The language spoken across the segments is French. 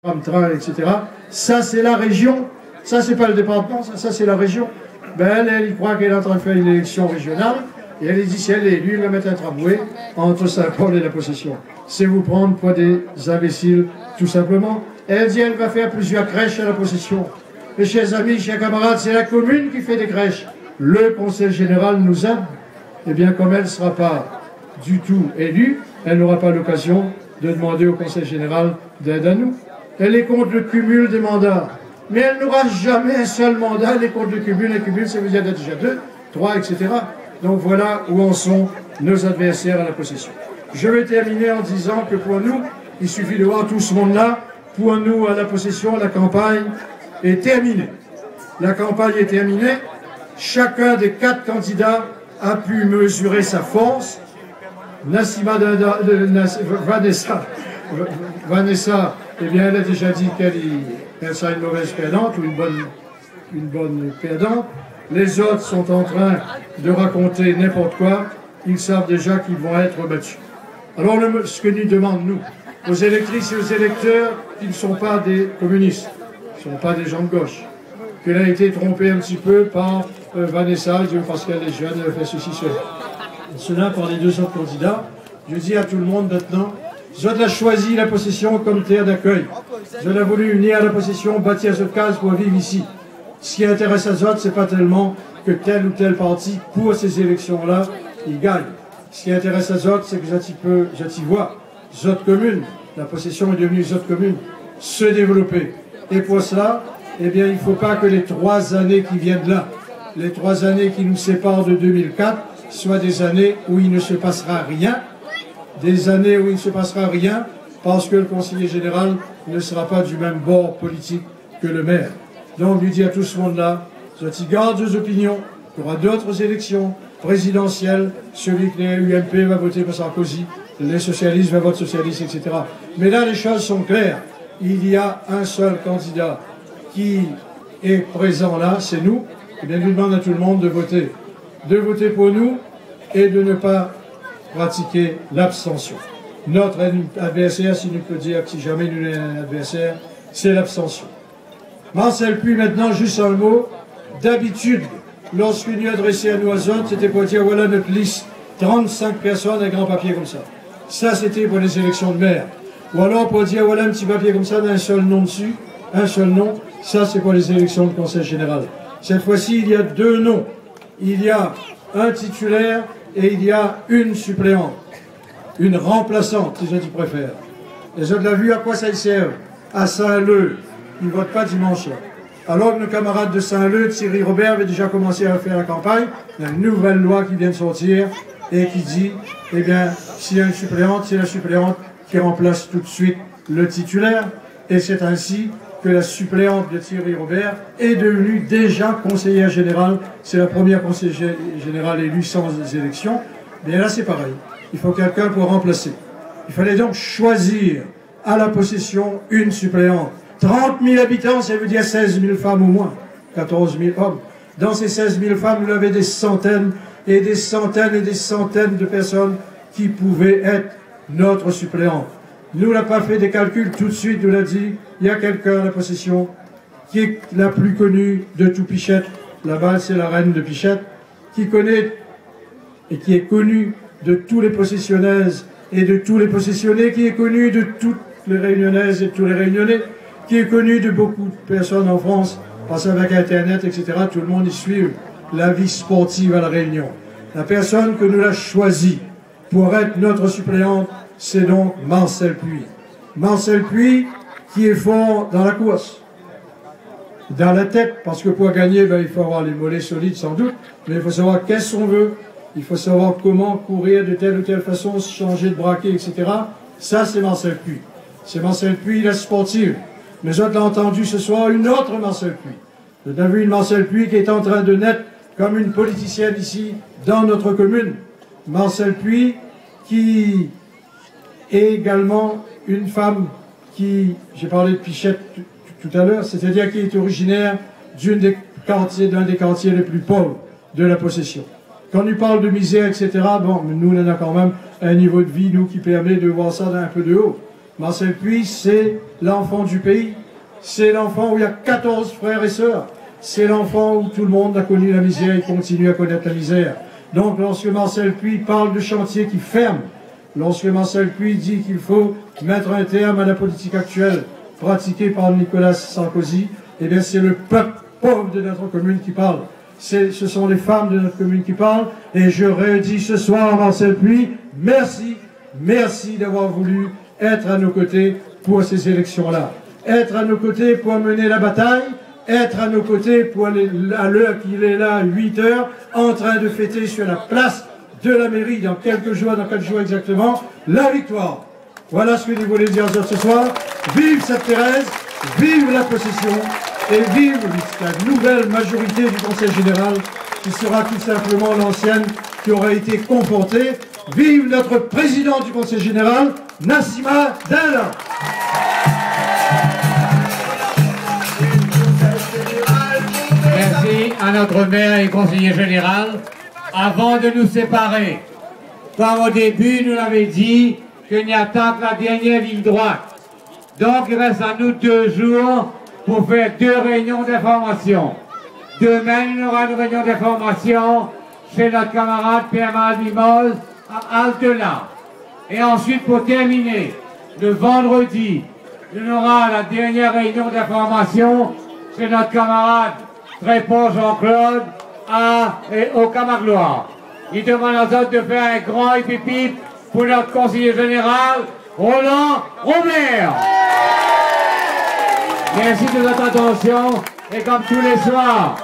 train, etc. Ça, c'est la région. Ça, c'est pas le département, ça c'est la région. Ben, elle croit qu'elle est en train de faire une élection régionale, et elle dit, si elle est élue, elle va mettre un tramway entre Saint-Paul et la Possession. C'est vous prendre pour des imbéciles, tout simplement. Elle dit, elle va faire plusieurs crèches à la Possession. Mes chers amis, chers camarades, c'est la commune qui fait des crèches. Le conseil général nous aide. Eh bien, comme elle ne sera pas du tout élue, elle n'aura pas l'occasion de demander au conseil général d'aide à nous. Elle est contre le cumul des mandats. Mais elle n'aura jamais un seul mandat, elle est contre le cumul. Le cumul, ça veut dire d'être déjà 2, 3, etc. Donc voilà où en sont nos adversaires à la Possession. Je vais terminer en disant que pour nous, il suffit de voir tout ce monde-là, pour nous à la Possession, la campagne est terminée. La campagne est terminée. Chacun des 4 candidats a pu mesurer sa force. Vanessa, eh bien, elle a déjà dit qu'elle sera une mauvaise perdante ou une bonne perdante. Les autres sont en train de raconter n'importe quoi. Ils savent déjà qu'ils vont être battus. Alors, ce que nous demandons, nous, aux électrices et aux électeurs, qui ne sont pas des communistes, qui ne sont pas des gens de gauche, qu'elle a été trompée un petit peu par Vanessa, parce qu'elle est jeune, elle fait ceci, cela. Cela par les 2 autres candidats. Je dis à tout le monde maintenant, Zod a choisi la Possession comme terre d'accueil. Zod a voulu unir à la Possession, bâtir cette case pour vivre ici. Ce qui intéresse à Zod, c'est pas tellement que tel ou tel parti, pour ces élections-là, il gagne. Ce qui intéresse à Zod, c'est que j'y vois Zod commune, la Possession est devenue Zod commune, se développer. Et pour cela, eh bien, il ne faut pas que les 3 années qui viennent là, les 3 années qui nous séparent de 2004, soient des années où il ne se passera rien, des années où il ne se passera rien, parce que le conseiller général ne sera pas du même bord politique que le maire. Donc, lui dit à tout ce monde-là, il garde vos opinions, il y aura d'autres élections présidentielles, celui que les UMP va voter pour Sarkozy, les socialistes vont voter socialiste, etc. Mais là, les choses sont claires. Il y a un seul candidat qui est présent là, c'est nous. Et bien, lui demande à tout le monde de voter pour nous et de ne pas pratiquer l'abstention. Notre adversaire, si nous peut dire que si jamais nous avons un adversaire, c'est l'abstention. Marcel Puy, maintenant, juste un mot. D'habitude, lorsqu'il nous adressait à nous à Zod, c'était pour dire voilà notre liste, 35 personnes, un grand papier comme ça. Ça, c'était pour les élections de maire. Ou alors pour dire voilà un petit papier comme ça, d'un seul nom dessus, un seul nom, ça c'est pour les élections de conseil général. Cette fois-ci, il y a 2 noms. Il y a un titulaire et il y a une suppléante, une remplaçante, si je dis préfère. Les autres l'ont vu à quoi ça sert. À Saint-Leu, ils ne votent pas dimanche là. Alors que nos camarades de Saint-Leu, Thierry Robert, avait déjà commencé à faire la campagne, il y a une nouvelle loi qui vient de sortir et qui dit, eh bien, s'il y a une suppléante, c'est la suppléante qui remplace tout de suite le titulaire. Et c'est ainsi que la suppléante de Thierry Robert est devenue déjà conseillère générale. C'est la première conseillère générale élue sans élection. Bien là, c'est pareil. Il faut quelqu'un pour remplacer. Il fallait donc choisir à la Possession une suppléante. 30 000 habitants, ça veut dire 16 000 femmes au moins, 14 000 hommes. Dans ces 16 000 femmes, vous avez des centaines et des centaines et des centaines de personnes qui pouvaient être notre suppléante. Nous n'a pas fait des calculs tout de suite, nous l'a dit, il y a quelqu'un à la Possession qui est la plus connue de tout Pichette, là-bas c'est la reine de Pichette, qui connaît et qui est connue de tous les possessionnaises et de tous les possessionnés, qui est connue de toutes les réunionnaises et de tous les réunionnais, qui est connue de beaucoup de personnes en France, parce qu'avec Internet, etc., tout le monde y suit la vie sportive à la Réunion. La personne que nous l'a choisie pour être notre suppléante, c'est donc Marcel Puy. Marcel Puy, qui est fort dans la course, dans la tête, parce que pour gagner, ben, il faut avoir les mollets solides sans doute, mais il faut savoir qu'est-ce qu'on veut, il faut savoir comment courir de telle ou telle façon, changer de braquet, etc. Ça, c'est Marcel Puy. C'est Marcel Puy, la sportive. Mais autres l'ont entendu ce soir, une autre Marcel Puy. Vous avez vu une Marcel Puy qui est en train de naître comme une politicienne ici, dans notre commune. Marcel Puy, qui est également une femme qui, j'ai parlé de Pichette tout à l'heure, c'est-à-dire qui est originaire d'un des quartiers les plus pauvres de la Possession. Quand on parle de misère, etc., bon, nous, on a quand même un niveau de vie, nous, qui permet de voir ça d'un peu de haut. Marcel Puy, c'est l'enfant du pays. C'est l'enfant où il y a 14 frères et sœurs. C'est l'enfant où tout le monde a connu la misère et continue à connaître la misère. Donc lorsque Marcel Puy parle de chantier qui ferme, lorsque Marcel Puy dit qu'il faut mettre un terme à la politique actuelle pratiquée par Nicolas Sarkozy, eh bien c'est le peuple pauvre de notre commune qui parle. Ce sont les femmes de notre commune qui parlent. Et je redis ce soir à Marcel Puy, merci, merci d'avoir voulu être à nos côtés pour ces élections-là. Être à nos côtés pour mener la bataille, être à nos côtés pour aller à l'heure qu'il est là, 8 heures, en train de fêter sur la place de la mairie dans quelques jours, dans 4 jours exactement, la victoire. Voilà ce que nous voulons dire ce soir. Vive Sainte-Thérèse, vive la possession et vive la nouvelle majorité du Conseil général qui sera tout simplement l'ancienne qui aura été confortée. Vive notre président du Conseil général, Nassima Dalla. Merci à notre maire et conseiller général. Avant de nous séparer, comme au début nous l'avons dit, qu'il n'y a tant que la dernière ligne droite. Donc il reste à nous 2 jours pour faire 2 réunions d'information. Demain, il y aura une réunion d'information chez notre camarade Pierre-Marie Limoges à Altelat. Et ensuite, pour terminer, le vendredi, il y aura la dernière réunion d'information chez notre camarade Trépont Jean-Claude au Camargue-Loire. Il demande aux autres de faire un grand épipip pour notre conseiller général, Roland Robert. Merci de votre attention. Et comme tous les soirs,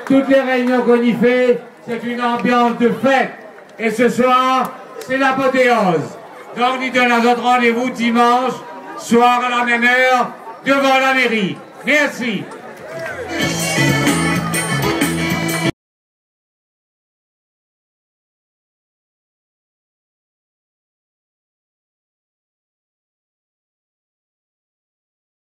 toutes les réunions qu'on y fait, c'est une ambiance de fête. Et ce soir, c'est l'apothéose. Donc, nous donne à notre rendez-vous dimanche, soir à la même heure, devant la mairie. Merci.